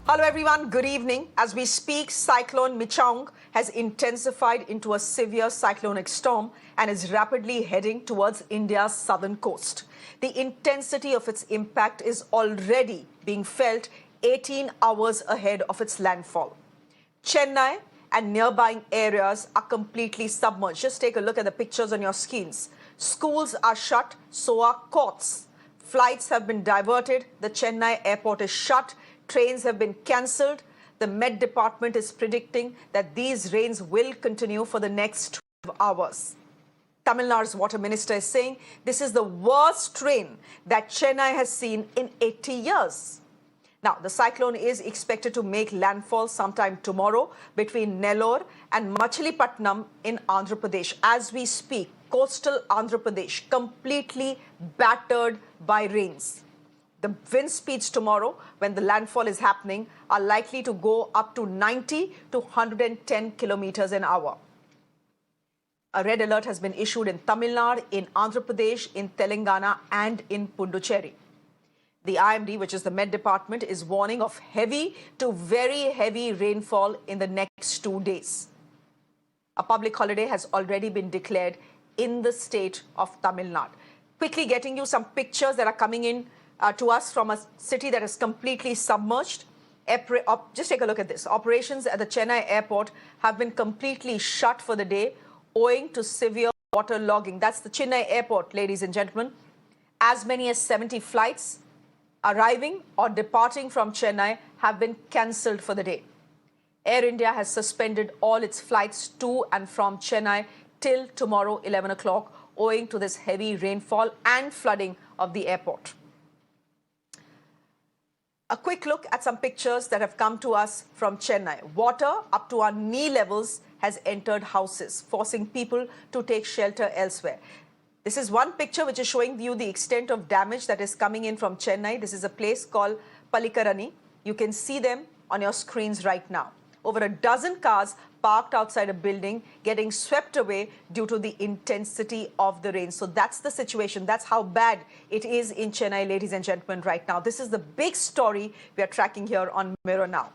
Hello everyone, good evening. As we speak, Cyclone Michuang has intensified into a severe cyclonic storm and is rapidly heading towards India's southern coast. The intensity of its impact is already being felt 18 hours ahead of its landfall. Chennai and nearby areas are completely submerged. Just take a look at the pictures on your screens. Schools are shut, so are courts. Flights have been diverted. The Chennai airport is shut. Trains have been cancelled. The Met Department is predicting that these rains will continue for the next 12 hours. Tamil Nadu's water minister is saying this is the worst rain that Chennai has seen in 80 years. Now, the cyclone is expected to make landfall sometime tomorrow between Nellore and Machilipatnam in Andhra Pradesh. As we speak, coastal Andhra Pradesh completely battered by rains. The wind speeds tomorrow, when the landfall is happening, are likely to go up to 90 to 110 kilometers an hour. A red alert has been issued in Tamil Nadu, in Andhra Pradesh, in Telangana and in Puducherry. The IMD, which is the Met Department, is warning of heavy to very heavy rainfall in the next 2 days. A public holiday has already been declared in the state of Tamil Nadu. Quickly getting you some pictures that are coming in to us from a city that is completely submerged. Just take a look at this. Operations at the Chennai airport have been completely shut for the day owing to severe water logging. That's the Chennai airport, ladies and gentlemen. As many as 70 flights arriving or departing from Chennai have been cancelled for the day. Air India has suspended all its flights to and from Chennai till tomorrow 11 o'clock owing to this heavy rainfall and flooding of the airport. A quick look at some pictures that have come to us from Chennai. Water up to our knee levels has entered houses, forcing people to take shelter elsewhere. This is one picture which is showing you the extent of damage that is coming in from Chennai. This is a place called Palikarani. You can see them on your screens right now. Over a dozen cars parked outside a building getting swept away due to the intensity of the rain. So that's the situation. That's how bad it is in Chennai, ladies and gentlemen, right now. This is the big story we are tracking here on Mirror Now.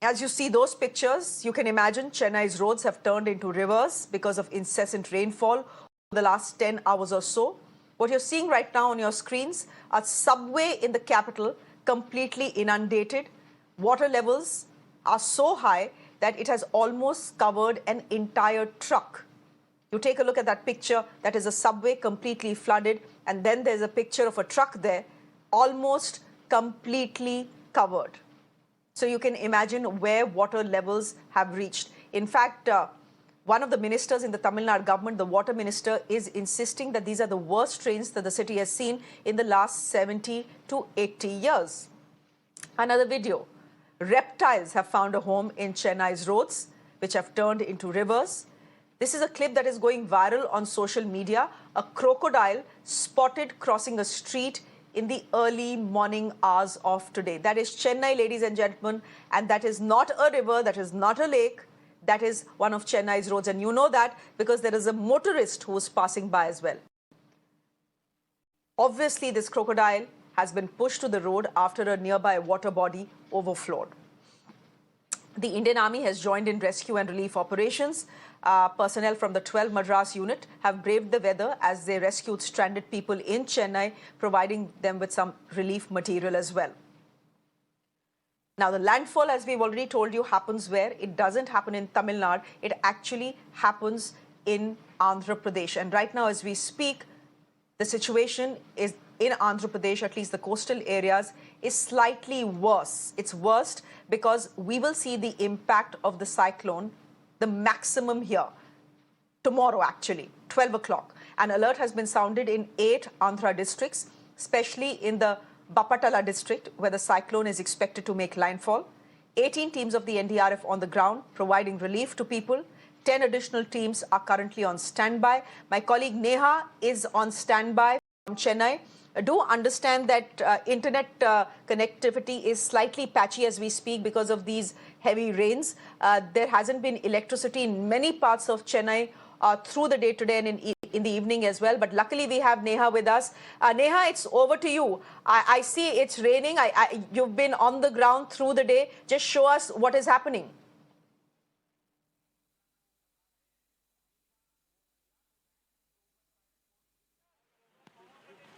As you see those pictures, you can imagine Chennai's roads have turned into rivers because of incessant rainfall over the last 10 hours or so. What you're seeing right now on your screens are subway in the capital completely inundated. Water levels are so high that it has almost covered an entire truck. You take a look at that picture, that is a subway completely flooded, and then there's a picture of a truck there almost completely covered. So you can imagine where water levels have reached. In fact, one of the ministers in the Tamil Nadu government, the water minister, is insisting that these are the worst rains that the city has seen in the last 70 to 80 years. Another video. Reptiles have found a home in Chennai's roads, which have turned into rivers. This is a clip that is going viral on social media. A crocodile spotted crossing a street in the early morning hours of today. That is Chennai, ladies and gentlemen, and that is not a river, that is not a lake, that is one of Chennai's roads. And you know that because there is a motorist who is passing by as well. Obviously, this crocodile has been pushed to the road after a nearby water body overflowed. The Indian Army has joined in rescue and relief operations. Personnel from the 12 Madras unit have braved the weather as they rescued stranded people in Chennai, providing them with some relief material as well. Now, the landfall, as we've already told you, happens where? It doesn't happen in Tamil Nadu. It actually happens in Andhra Pradesh. And right now, as we speak, the situation is in Andhra Pradesh, at least the coastal areas, is slightly worse. It's worst because we will see the impact of the cyclone, the maximum here, tomorrow actually, 12 o'clock. An alert has been sounded in 8 Andhra districts, especially in the Bapatala district, where the cyclone is expected to make landfall. 18 teams of the NDRF on the ground, providing relief to people. 10 additional teams are currently on standby. My colleague Neha is on standby from Chennai. Do understand that internet connectivity is slightly patchy as we speak because of these heavy rains. There hasn't been electricity in many parts of Chennai through the day today and in in the evening as well. But luckily we have Neha with us. Neha, it's over to you. I see it's raining. You've been on the ground through the day. Just show us what is happening.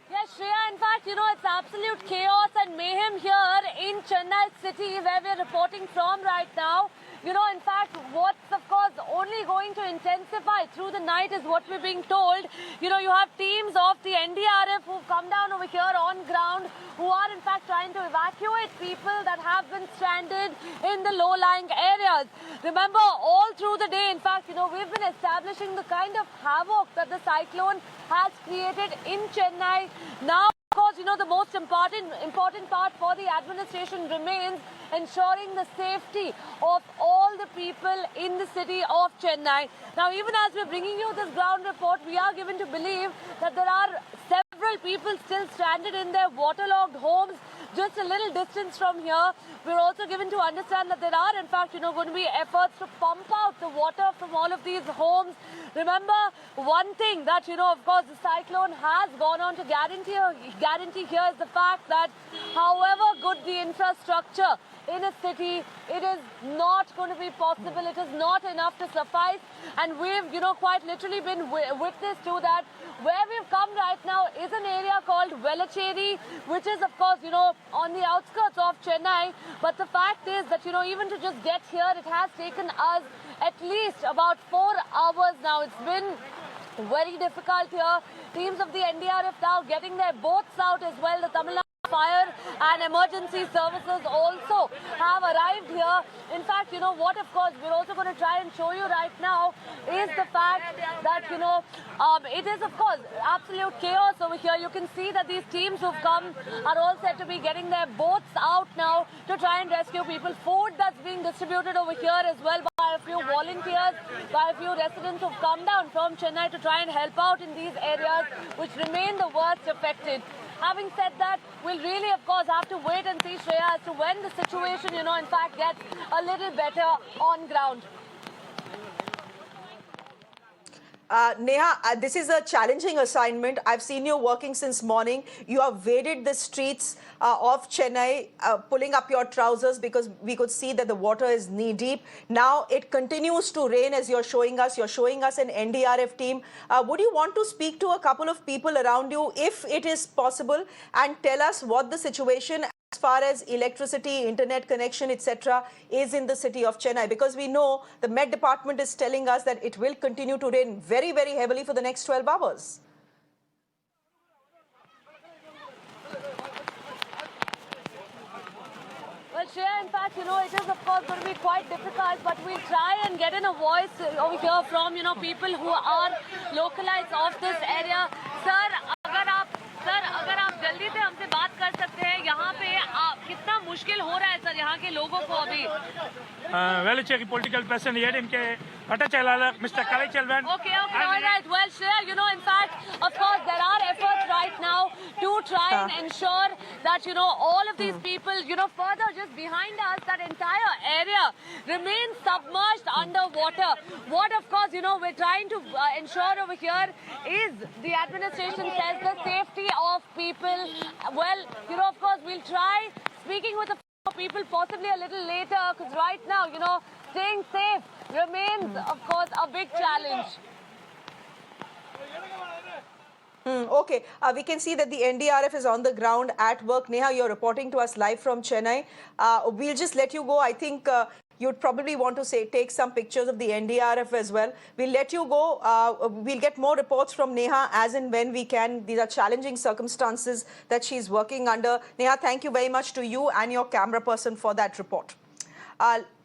Yes, Shreya, in fact, it's absolute chaos and mayhem here in Chennai city where we're reporting from right now. In fact, what's of course only going to intensify through the night is what we're being told. You have teams of the NDRF who've come down over here on ground who are in fact trying to evacuate people that have been stranded in the low-lying areas. Remember, all through the day, in fact, we've been establishing the kind of havoc that the cyclone has created in Chennai. Now, of course, the most important part for the administration remains ensuring the safety of all the people in the city of Chennai. Now, even as we're bringing you this ground report, we are given to believe that there are several people still stranded in their waterlogged homes just a little distance from here. We're also given to understand that there are, in fact, going to be efforts to pump out the water from all of these homes. Remember, one thing that, of course, the cyclone has gone on to guarantee here is the fact that however good the infrastructure in a city, it is not going to be possible. It is not enough to suffice. And we've, quite literally been witness to that. Where we've come right now is an area called Velachery, which is, of course, on the outskirts of Chennai. But the fact is that, even to just get here, it has taken us at least about 4 hours now. It's been very difficult here. Teams of the NDRF now getting their boats out as well. The Tamil Nadu Fire and emergency services also have arrived here. In fact, what, of course, we're also going to try and show you right now is the fact that, it is, of course, absolute chaos over here. You can see that these teams who've come are all said to be getting their boats out now to try and rescue people. Food that's being distributed over here as well by a few volunteers, by a few residents who've come down from Chennai to try and help out in these areas which remain the worst affected. Having said that, we'll really, of course, have to wait and see, Shreya, as to when the situation, in fact, gets a little better on ground. Neha, this is a challenging assignment. I've seen you working since morning. You have waded the streets of Chennai, pulling up your trousers because we could see that the water is knee-deep. Now it continues to rain as you're showing us. You're showing us an NDRF team. Would you want to speak to a couple of people around you, if it is possible, and tell us what the situation as far as electricity, internet connection, etc. is in the city of Chennai? Because we know the Met Department is telling us that it will continue to rain very, very heavily for the next 12 hours. Well, Shreya, in fact, it is, of course, going to be quite difficult, but we'll try and get in a voice over here from, people who are localites of this area. Sir, अगर आप जल्दी से हमसे बात कर सकते हैं, यहाँ पे कितना मुश्किल हो रहा है सर यहाँ के लोगों को अभी? Velachery political person here in Mr. Kalai Chelvan. Okay, all right. Well, Shreya, in fact, of course, there are efforts right now to try and ensure that, all of these people, further just behind us, that entire area remains submerged underwater. What, of course, we're trying to ensure over here is the administration says the safety of people. Well, of course, we'll try speaking with the people possibly a little later, because right now, staying safe remains, of course, a big challenge. Okay, we can see that the NDRF is on the ground at work. Neha, you're reporting to us live from Chennai. We'll just let you go. I think you'd probably want to take some pictures of the NDRF as well. We'll let you go. We'll get more reports from Neha as and when we can. These are challenging circumstances that she's working under. Neha, thank you very much to you and your camera person for that report.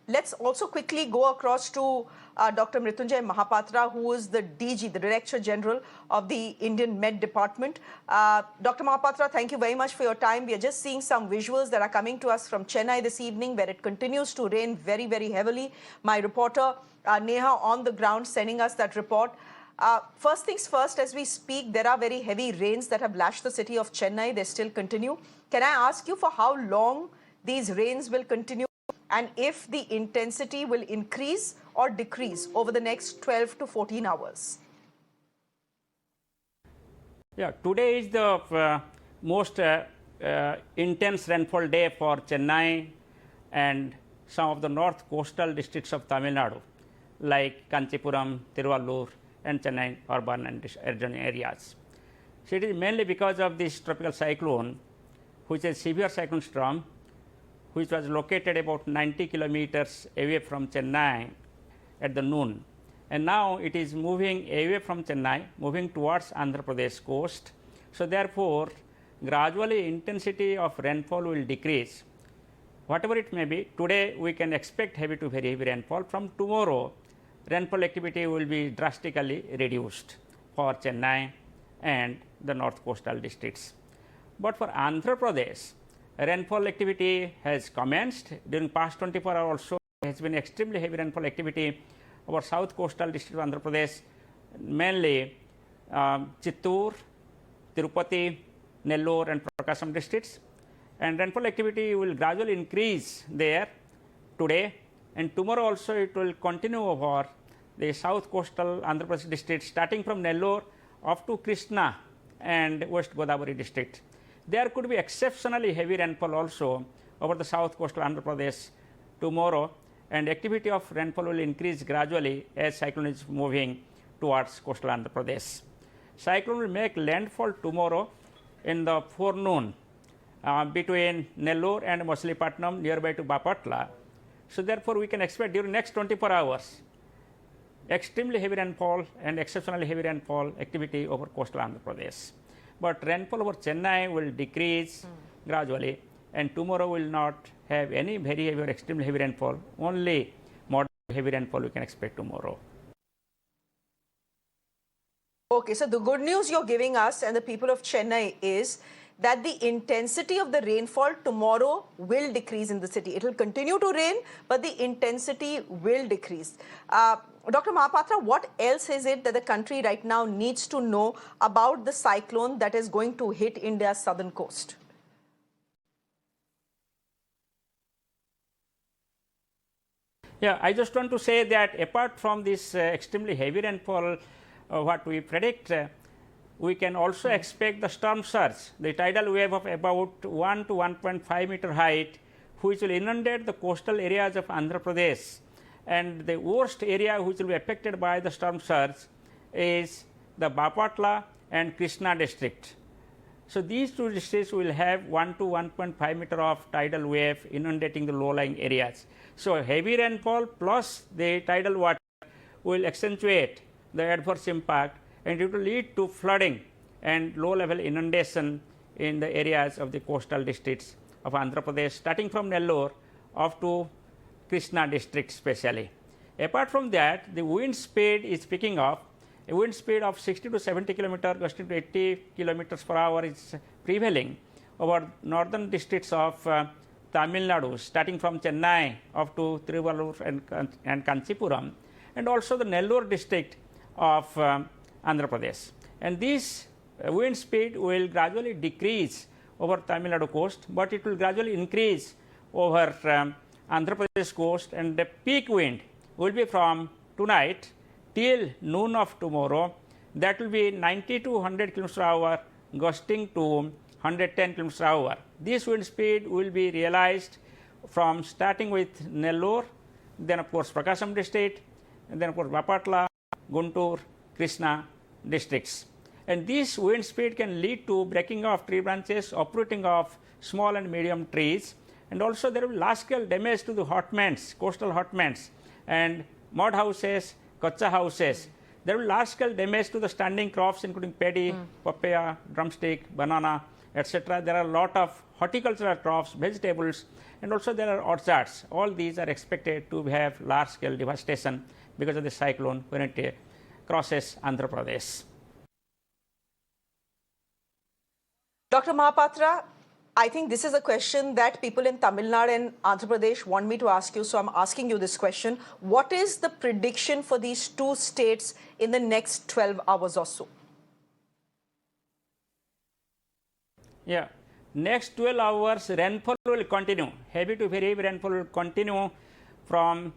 Let's also quickly go across to Dr. Mrityunjay Mohapatra, who is the DG, the Director General of the Indian Met Department. Dr. Mohapatra, thank you very much for your time. We are just seeing some visuals that are coming to us from Chennai this evening, where it continues to rain very, very heavily. My reporter, Neha, on the ground, sending us that report. First things first, as we speak, there are very heavy rains that have lashed the city of Chennai. They still continue. Can I ask you for how long these rains will continue, and if the intensity will increase or decrease over the next 12 to 14 hours? Yeah, today is the most intense rainfall day for Chennai and some of the north coastal districts of Tamil Nadu, like Kanchipuram, Tiruvallur, and Chennai urban and urban areas. So it is mainly because of this tropical cyclone, which is a severe cyclone storm, which was located about 90 kilometers away from Chennai at the noon. And now it is moving away from Chennai, moving towards Andhra Pradesh coast. So therefore, gradually intensity of rainfall will decrease. Whatever it may be, today we can expect heavy to very heavy rainfall. From tomorrow, rainfall activity will be drastically reduced for Chennai and the north coastal districts. But for Andhra Pradesh, rainfall activity has commenced. During past 24 hours also, there has been extremely heavy rainfall activity over south coastal district of Andhra Pradesh, mainly Chittoor, Tirupati, Nellore and Prakasam districts. And rainfall activity will gradually increase there today, and tomorrow also it will continue over the south coastal Andhra Pradesh district, starting from Nellore up to Krishna and West Godavari district. There could be exceptionally heavy rainfall also over the south coastal Andhra Pradesh tomorrow, and activity of rainfall will increase gradually as cyclone is moving towards coastal Andhra Pradesh. Cyclone will make landfall tomorrow in the forenoon between Nellore and Machilipatnam, nearby to Bapatla. So therefore, we can expect during next 24 hours extremely heavy rainfall and exceptionally heavy rainfall activity over coastal Andhra Pradesh. But rainfall over Chennai will decrease gradually, and tomorrow will not have any very heavy or extremely heavy rainfall, only moderate heavy rainfall we can expect tomorrow. Okay, so the good news you're giving us and the people of Chennai is that the intensity of the rainfall tomorrow will decrease in the city. It will continue to rain, but the intensity will decrease. Dr. Mohapatra, what else is it that the country right now needs to know about the cyclone that is going to hit India's southern coast? Yeah, I just want to say that apart from this extremely heavy rainfall, what we predict, we can also expect the storm surge, the tidal wave of about 1 to 1.5 meter height, which will inundate the coastal areas of Andhra Pradesh. And the worst area which will be affected by the storm surge is the Bapatla and Krishna district. So these two districts will have 1 to 1.5 meter of tidal wave inundating the low-lying areas. So heavy rainfall plus the tidal water will accentuate the adverse impact, and it will lead to flooding and low-level inundation in the areas of the coastal districts of Andhra Pradesh, starting from Nellore up to Krishna district specially. Apart from that, the wind speed is picking up. A wind speed of 60 to 70 kilometers, gusting to 80 kilometers per hour is prevailing over northern districts of Tamil Nadu, starting from Chennai up to Tiruvallur and Kanchipuram, and also the Nellore district of Andhra Pradesh. And this wind speed will gradually decrease over Tamil Nadu coast, but it will gradually increase over Andhra Pradesh coast, and the peak wind will be from tonight till noon of tomorrow. That will be 90 to 100 kilometers per hour, gusting to 110 kilometers per hour. This wind speed will be realized from starting with Nellore, then of course Prakasam district, and then of course Bapatla, Guntur, Krishna districts. And this wind speed can lead to breaking of tree branches, uprooting of small and medium trees, and also there will be large scale damage to the hotments, coastal hotments, and mud houses, kacha houses. There will be large scale damage to the standing crops, including paddy, papaya, drumstick, banana, etc. There are a lot of horticultural crops, vegetables, and also there are orchards. All these are expected to have large scale devastation because of the cyclone when it crosses Andhra Pradesh. Dr. Mohapatra, I think this is a question that people in Tamil Nadu and Andhra Pradesh want me to ask you, so I'm asking you this question. What is the prediction for these two states in the next 12 hours or so? Yeah, next 12 hours rainfall will continue. Heavy to very heavy rainfall will continue from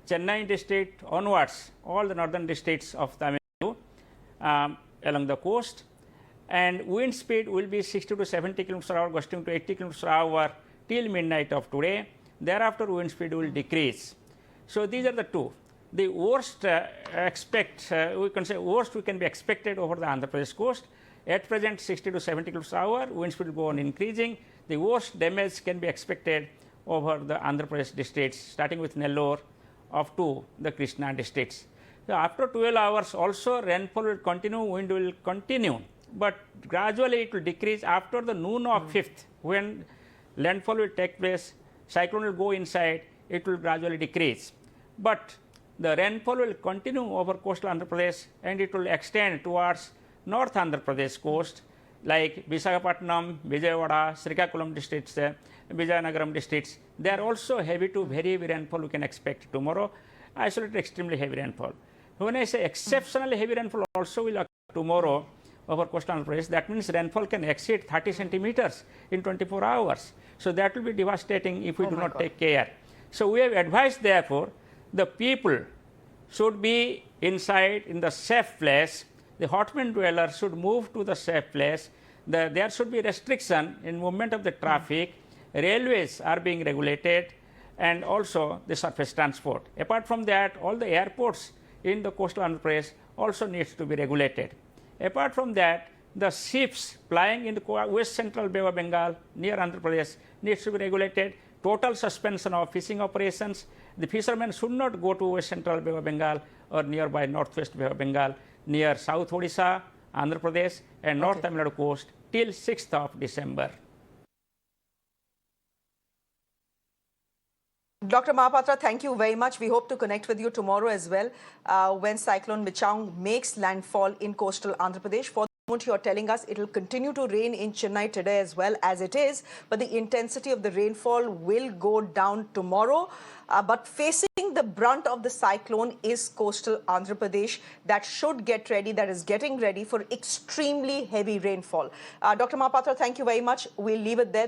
Chennai district onwards, all the northern districts of Tamil Nadu along the coast. and wind speed will be 60 to 70 km per hour, gusting to 80 km per hour till midnight of today. Thereafter, wind speed will decrease. So these are the two. The worst we can say worst we can be expected over the Andhra Pradesh coast. At present, 60 to 70 km per hour, wind speed will go on increasing. The worst damage can be expected over the Andhra Pradesh districts, starting with Nellore up to the Krishna districts. So after 12 hours, also rainfall will continue, wind will continue, but gradually it will decrease after the noon of 5th, when landfall will take place, cyclone will go inside, it will gradually decrease. But the rainfall will continue over coastal Andhra Pradesh, and it will extend towards North Andhra Pradesh coast, like Visakhapatnam, Vijayawada, Srikakulam districts, Vijayanagaram districts. They are also heavy to very heavy rainfall we can expect tomorrow, isolated extremely heavy rainfall. When I say exceptionally heavy rainfall also will occur tomorrow over coastal Andhra Pradesh, that means rainfall can exceed 30 centimeters in 24 hours. So that will be devastating if we do not take care. So we have advised, therefore, the people should be inside in the safe place. The hotman dwellers should move to the safe place. There should be restriction in movement of the traffic. Railways are being regulated, and also the surface transport. Apart from that, all the airports in the coastal Andhra Pradesh also needs to be regulated. Apart from that, the ships plying in the west central Bay of Bengal near Andhra Pradesh needs to be regulated. Total suspension of fishing operations. The fishermen should not go to west central Bay of Bengal or nearby northwest Bay of Bengal near South Odisha, Andhra Pradesh and North Tamil Nadu coast till 6th of December. Dr. Mohapatra, thank you very much. We hope to connect with you tomorrow as well when Cyclone Michuang makes landfall in coastal Andhra Pradesh. For the moment, you're telling us it will continue to rain in Chennai today as well as it is, but the intensity of the rainfall will go down tomorrow. But facing the brunt of the cyclone is coastal Andhra Pradesh that should get ready, that is getting ready for extremely heavy rainfall. Dr. Mohapatra, thank you very much. We'll leave it there.